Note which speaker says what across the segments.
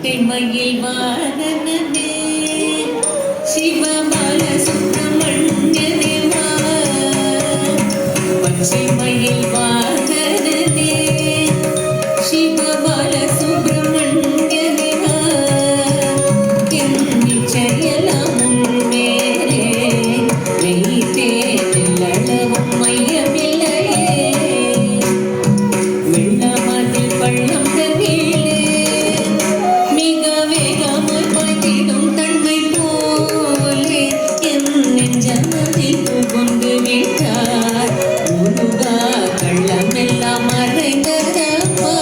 Speaker 1: மயில் வாகனனே சிவபால சுப்பிரமணியனே வா பச்சை மயில் வாகனனே சிவபால சுப்பிரமணியனே வா என் நிச்சயலாம் உன்மேலே வைத்தே நில்லளவும் மையமில்லையே வெள்ளமதில் பள்ளம் தண்ணீரே மிக வேகமாய் பாய்ந்திடும் தன்மை போலே என் நெஞ்சமதில் புகுந்து விட்டார் முருகா கள்ளமெல்லாம் மறைந்ததப்பா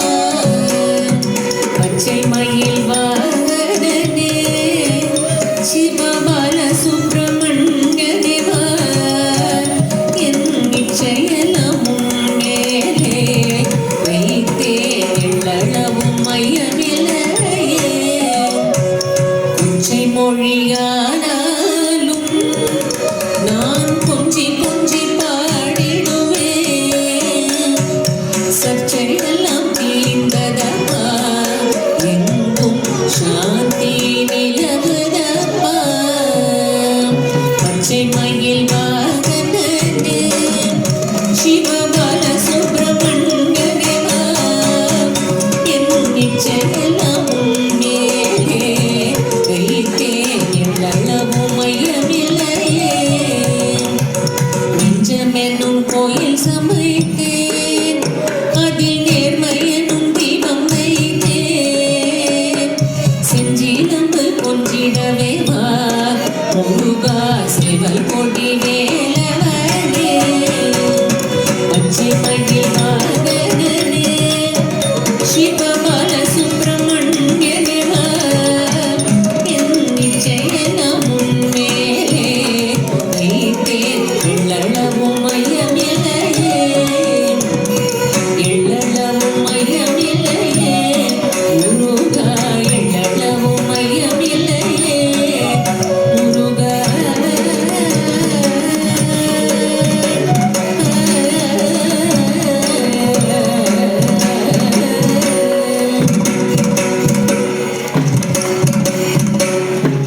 Speaker 1: பச்சை மயில் வாகனனே சிவபால சுப்பிரமணியனே வா என் நிச்சயலாம் உன்மேலே வைத்தே எள்ளளவும் மையமில்லையே கொஞ்சை மொழியானாலும் நான் கொஞ்சி கொஞ்சி பாடிடுவேன் சர்ச்சையெல்லாம் தீர்ந்ததப்பா எங்கும் சாந்தி நிலவுதப்பா பச்சை மயில் வாகனனே சிவபால சுப்பிரமணியனே வா என் நிச்சயலாம் உன்மேலே வைத்தே எள்ளளவும் மையமில்லையே நெஞ்சமெனும் கோயில் சமைத்தேன் அதில் நேர்மை எனும் தீபம் வைத்தேன் செஞ்சிலம்பு கொஞ்சிடவே வா முருகா சேவல் கொடி